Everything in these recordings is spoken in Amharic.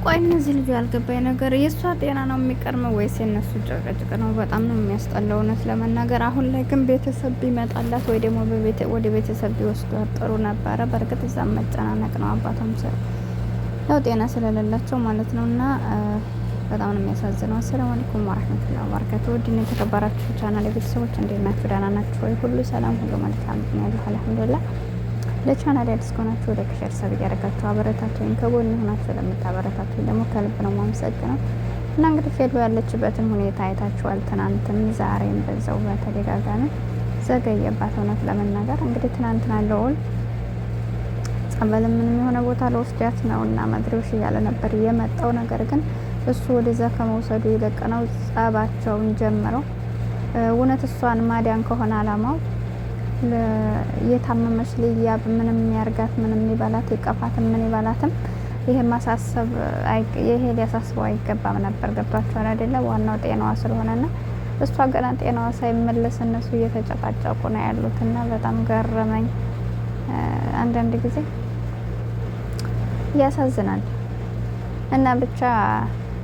ቆይ እነዚህ ልጅ ያልገባኝ ነገር የእሷ ጤና ነው የሚቀርመው ወይስ የእነሱ ጭቅጭቅ ነው? በጣም ነው የሚያስጠላው እውነት ለመናገር። አሁን ላይ ግን ቤተሰብ ቢመጣላት ወይ ደግሞ ወደ ቤተሰብ ቢወስዷት ጥሩ ነበረ። በእርግጥ እዛም መጨናነቅ ነው፣ አባቷም ያው ጤና ስለሌላቸው ማለት ነው። እና በጣም ነው የሚያሳዝነው። አሰላሙ አለይኩም ወራህመቱላሂ ወበረካቱ። ውድና የተከበራችሁ ቻናል ቤተሰቦች እንዴት ናችሁ? ደህና ናችሁ ወይ? ሁሉ ሰላም፣ ሁሉ መልካም ነው ያለው አልሐምዱሊላህ። ለቻናል አዲስ ከሆናችሁ ወደ ሸር ሰብ እያደረጋችሁ አበረታቱኝ። ከጎን ሆናችሁ ለምታበረታቱኝ ደግሞ ከልብ ነው የማመሰግነው። እና እንግዲህ ፌሎ ያለችበትን ሁኔታ አይታችኋል። ትናንትም ዛሬም በዛው በተደጋጋሚ ዘገየባት። እውነት ለመናገር እንግዲህ ትናንትና ለውል ጸበል ምንም የሆነ ቦታ ለወስዳት ነው እና መድረሽ እያለ ነበር የመጣው። ነገር ግን እሱ ወደዛ ከመውሰዱ ይልቅ ነው ጸባቸውን ጀምረው። እውነት እሷን ማዳን ከሆነ አላማው የታመመች ልያብ ምንም የሚያርጋት ምንም ይባላት ይቀፋትም ምን ይባላትም ይሄ ማሳሰብ ይሄ ሊያሳስበው አይገባም ነበር። ገብቷችኋል አይደለ? ዋናው ጤናዋ ስለሆነና እሷ ገና ጤናዋ ሳይመለስ እነሱ እየተጨቃጨቁ ነው ያሉትና በጣም ገረመኝ። አንዳንድ ጊዜ ያሳዝናል። እና ብቻ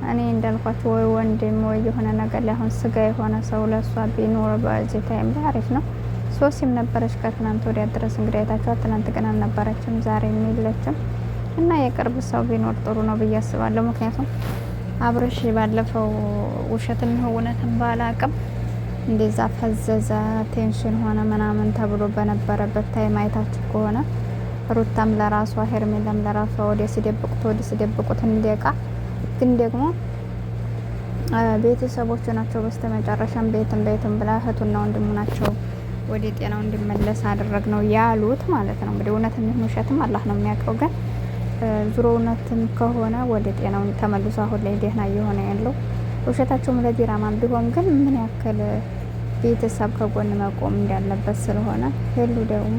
እኔ እንዳልኳችሁ ወይ ወንድም ወይ የሆነ ነገር ላይ አሁን ስጋ የሆነ ሰው ለሷ ቢኖር በዚህ ታይም ላይ አሪፍ ነው። ሶሲም ነበረች ከትናንት ወዲያ ድረስ እንግዲህ አይታችኋት። ትናንት ግን አልነበረችም፣ ዛሬ የለችም። እና የቅርብ ሰው ቢኖር ጥሩ ነው ብዬ አስባለሁ። ምክንያቱም አብረሽ ባለፈው ውሸትም ይሁን እውነትም ባላቅም እንደዛ ፈዘዛ ቴንሽን ሆነ ምናምን ተብሎ በነበረበት ታይም አይታችሁ ከሆነ ሩታም ለራሷ ሄርሜላም ለራሷ ወደ ሲደብቁት እንዲያቃ ግን ደግሞ ቤተሰቦቹ ናቸው በስተመጨረሻም ቤትም ብላ እህቱና ወንድሙ ናቸው ወደ ጤናው እንዲመለስ አደረግ ነው ያሉት ማለት ነው። እንግዲህ እውነትም ይሁን ውሸትም አላህ ነው የሚያውቀው። ግን ዙሮ እውነትም ከሆነ ወደ ጤናው ተመልሶ አሁን ላይ ደህና እየሆነ ያለው ውሸታቸውም ለዲራማም ቢሆን ግን ምን ያክል ቤተሰብ ከጎን መቆም እንዳለበት ስለሆነ ሄሉ ደግሞ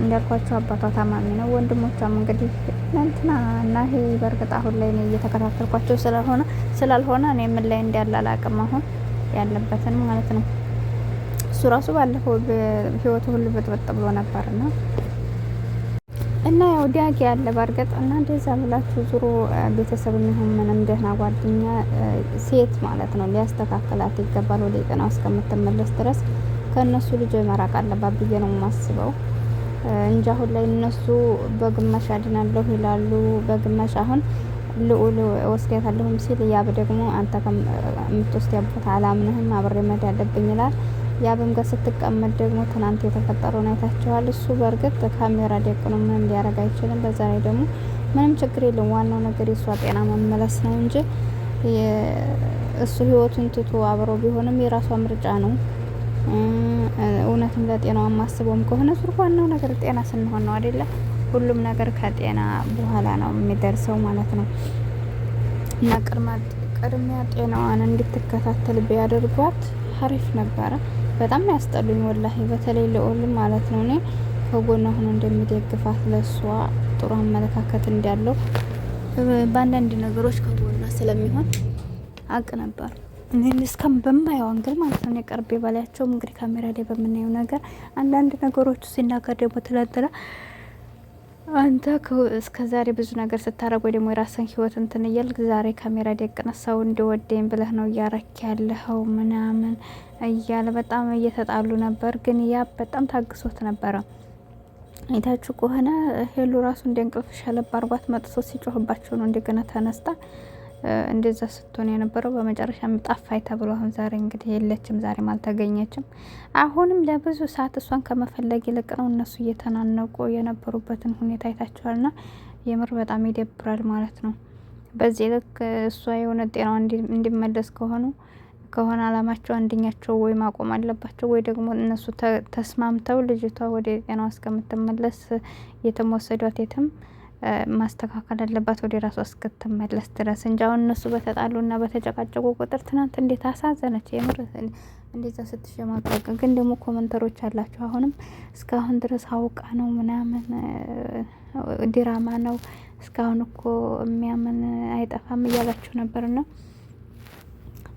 እንዳልኳቸው አባቷ ታማሚ ነው። ወንድሞቿም እንግዲህ እንትና እና ይሄ በእርግጥ አሁን ላይ ነው እየተከታተልኳቸው ስላልሆነ እኔ ምን ላይ እንዳለ አላውቅም አሁን ያለበትን ማለት ነው። እሱ ራሱ ባለፈው ህይወቱ ሁሉ በጥበጥ ብሎ ነበርና እና ያው ዲያቂ ያለ በእርግጥ እና እንደዛ ብላችሁ ዙሮ ቤተሰብ የሚሆን ምንም ደህና ጓደኛ ሴት ማለት ነው ሊያስተካክላት ይገባል። ወደ ጤናው እስከምትመለስ ድረስ ከእነሱ ልጅ መራቅ አለባት ብዬ ነው የማስበው እንጂ አሁን ላይ እነሱ በግማሽ አድናለሁ ይላሉ፣ በግማሽ አሁን ልዑል ወስዳታለሁም ሲል ያብ ደግሞ አንተ ከምትወስዳበት አላምንህም አብሬ መሄድ አለብኝ ይላል። ያብም ጋር ስትቀመጥ ደግሞ ትናንት የተፈጠረውን አይታችኋል። እሱ በእርግጥ ካሜራ ደቅኖ ምንም ሊያደርግ አይችልም። በዛ ላይ ደግሞ ምንም ችግር የለም። ዋናው ነገር የሷ ጤና መመለስ ነው እንጂ እሱ ህይወቱን ትቶ አብሮ ቢሆንም የራሷ ምርጫ ነው። እውነትም ለጤናዋ ማስበውም ከሆነ ዙር ዋናው ነገር ጤና ስንሆን ነው አይደለ? ሁሉም ነገር ከጤና በኋላ ነው የሚደርሰው ማለት ነው። እና ቅድሚያ ጤናዋን እንድትከታተል ቢያደርጓት አሪፍ ነበረ። በጣም ያስጠሉኝ ወላሂ፣ በተለይ ልዑል ማለት ነው። እኔ ከጎኗ ሆኖ እንደሚደግፋት ለሷ ጥሩ አመለካከት እንዳለው በአንዳንድ ነገሮች ከጎኗ ስለሚሆን አቅ ነበር እኔ እስከም በማየው አንግል ማለት ነው። የቀርቤ ባላቸውም እንግዲህ ካሜራ ላይ በምናየው ነገር አንዳንድ ነገሮች ሲናገር ደግሞ ትላንትና አንተ እስከ ዛሬ ብዙ ነገር ስታረግ ወይ ደግሞ የራስን ህይወት እንትን እያልክ ዛሬ ካሜራ ደቅነ ሰው እንዲወደኝ ብለህ ነው እያረክ ያለኸው ምናምን እያለ በጣም እየተጣሉ ነበር። ግን ያ በጣም ታግሶት ነበረ። አይታችሁ ከሆነ ሄሉ ራሱ እንደ እንቅልፍ ሸለብ አርጓት መጥቶ ሲጮህባቸው ነው እንደገና ተነስታ እንደዛ ስትሆን የነበረው። በመጨረሻም ጠፋይ ተብሎ አሁን ዛሬ እንግዲህ የለችም፣ ዛሬም አልተገኘችም። አሁንም ለብዙ ሰዓት እሷን ከመፈለግ ይልቅ ነው እነሱ እየተናነቁ የነበሩበትን ሁኔታ አይታችኋልና የምር በጣም ይደብራል ማለት ነው። በዚህ ልክ እሷ የሆነ ጤናዋ እንዲመለስ ከሆነ አላማቸው አንደኛቸው ወይ ማቆም አለባቸው ወይ ደግሞ እነሱ ተስማምተው ልጅቷ ወደ ጤናዋ እስከምትመለስ የተወሰዷት የትም ማስተካከል አለባት ወደ ራሷ እስክትመለስ ድረስ እንጂ አሁን እነሱ በተጣሉና በተጨቃጨቁ ቁጥር ትናንት እንዴት አሳዘነች የምር እንደዛ ስትሸማቀቅ። ግን ደግሞ ኮመንተሮች አላችሁ አሁንም እስካሁን ድረስ አውቃ ነው ምናምን ዲራማ ነው እስካሁን እኮ የሚያምን አይጠፋም እያላችሁ ነበርና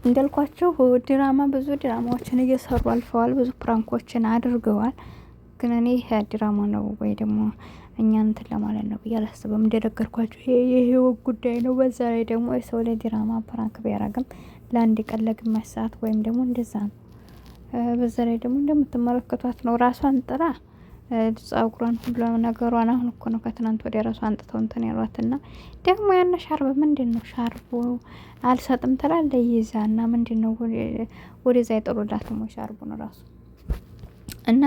እንዳልኳቸው ድራማ ብዙ ድራማዎችን እየሰሩ አልፈዋል፣ ብዙ ፕራንኮችን አድርገዋል። ግን እኔ ድራማ ነው ወይ ደግሞ እኛ እንትን ለማለት ነው ብዬ አላስብም። እንደነገርኳችሁ ይሄ የህይወት ጉዳይ ነው። በዛ ላይ ደግሞ የሰው ላይ ድራማ ፕራንክ ቢያረግም ለአንድ ቀን ለግማሽ ሰዓት ወይም ደግሞ እንደዛ ነው። በዛ ላይ ደግሞ እንደምትመለከቷት ነው ራሷን ጥራ ጸጉሯን ሁሉ ነገሯን አሁን እኮ ነው ከትናንት ወዲያ ራሷ አንጥተው እንትን ያሏትና ደግሞ ያነ ሻርብ ምንድን ነው ሻርቡ አልሰጥም ትላለ ይዛና ምንድን ነው ወደዛ አይጥሩላትም ወይ ሻርቡን ራሱ እና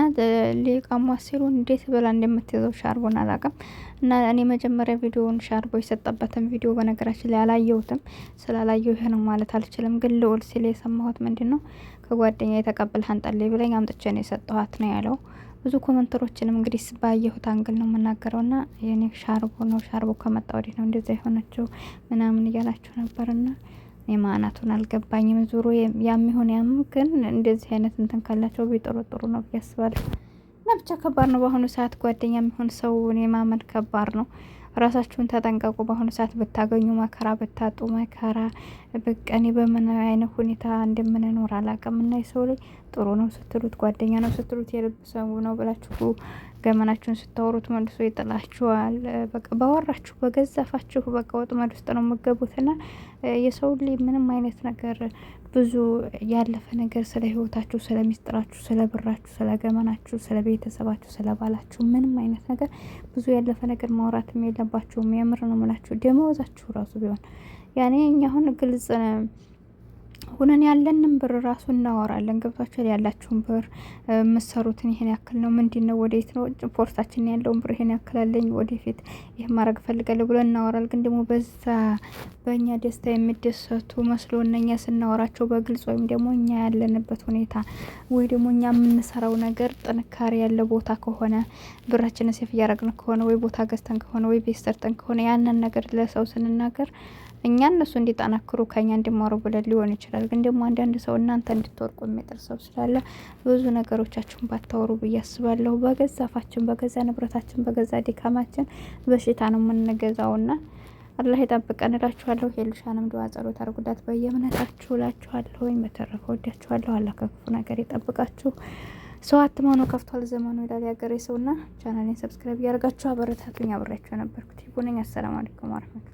ሊቃሟት ሲሉ እንዴት ብላ እንደምትይዘው ሻርቡን አላውቅም። እና እኔ መጀመሪያ ቪዲዮውን ሻርቦ የሰጠበትን ቪዲዮ በነገራችን ላይ አላየሁትም። ስላላየሁ ይሄ ነው ማለት አልችልም። ግን ልዑል ሲል የሰማሁት ምንድን ነው ከጓደኛ የተቀበልህ አንጣልኝ ብለኝ አምጥቼ ነው የሰጠኋት ነው ያለው። ብዙ ኮመንተሮችንም እንግዲህ ባየሁት አንግል ነው የምናገረው። ና የኔ ሻርቦ ነው ሻርቦ ከመጣ ወዲህ ነው እንደዛ የሆነችው ምናምን እያላችሁ ነበርና የማናቱን አልገባኝም። ዙሮ ያሚሆን ያም ግን እንደዚህ አይነት እንትን ካላቸው ቢጥሩ ጥሩ ነው ብዬ አስባለሁ። እና ብቻ ከባድ ነው በአሁኑ ሰዓት ጓደኛ የሚሆን ሰውን የማመን ከባድ ነው። ራሳችሁን ተጠንቀቁ። በአሁኑ ሰዓት ብታገኙ መከራ ብታጡ መከራ። በቀኔ በምን አይነት ሁኔታ እንደምንኖር አላውቅም። እና የሰው ላይ ጥሩ ነው ስትሉት ጓደኛ ነው ስትሉት የልብ ሰው ነው ብላችሁ ገመናችሁን ስታወሩት መልሶ ይጥላችኋል። በቃ ባወራችሁ በገዛፋችሁ በቃ ወጥመድ ውስጥ ነው የምገቡትና የሰው ላይ ምንም አይነት ነገር ብዙ ያለፈ ነገር ስለ ህይወታችሁ፣ ስለ ሚስጥራችሁ፣ ስለ ብራችሁ፣ ስለ ገመናችሁ፣ ስለ ቤተሰባችሁ፣ ስለ ባላችሁ ምንም አይነት ነገር ብዙ ያለፈ ነገር ማውራትም የለባችሁም። የምር ነው የምላችሁ። ደመወዛችሁ ራሱ ቢሆን ያኔ እኛ አሁን ግልጽ ሁነን ያለንን ብር ራሱ እናወራለን። ገብቷችኋል? ያላችሁን ብር የምትሰሩትን ይሄን ያክል ነው ምንድነው ወዴት ነው ፖርታችን ያለውን ብር ይሄን ያክላለኝ ወደፊት ይሄን ማድረግ ፈልጋለሁ ብሎ እናወራል። ግን ደግሞ በዛ በእኛ ደስታ የሚደሰቱ መስሎ እኛ ስናወራቸው በግልጽ ወይም ደግሞ እኛ ያለንበት ሁኔታ ወይ ደግሞ እኛ የምንሰራው ነገር ጥንካሬ ያለ ቦታ ከሆነ ብራችንን ሴፍ እያደረግን ከሆነ ወይ ቦታ ገዝተን ከሆነ ወይ ቤት ሰርተን ከሆነ ያንን ነገር ለሰው ስንናገር እኛ እነሱ እንዲጠናክሩ ከኛ እንዲማሩ ብለን ሊሆን ይችላል። ግን ደግሞ አንዳንድ ሰው እናንተ እንድትወርቁ የሚጥር ሰው ስላለ ብዙ ነገሮቻችሁን ባታወሩ ብዬ አስባለሁ። በገዛ አፋችን፣ በገዛ ንብረታችን፣ በገዛ ድካማችን በሽታ ነው የምንገዛውና አላህ ይጠብቀን እላችኋለሁ። ሄልሻንም ዱዓ ጸሎት አድርጉላት በየእምነታችሁ እላችኋለሁ። በተረፈ ወዳችኋለሁ። አላህ ከክፉ ነገር ይጠብቃችሁ። ሰው አትመኑ ከፍቷል ዘመኑ ይላል ያገሬ ሰውና ቻናሌን ሰብስክራይብ ያደርጋችሁ አበረታቱኝ። አብሬያችሁ ነበርኩት ይሁንኝ። አሰላሙ አለይኩም ወራህመቱላህ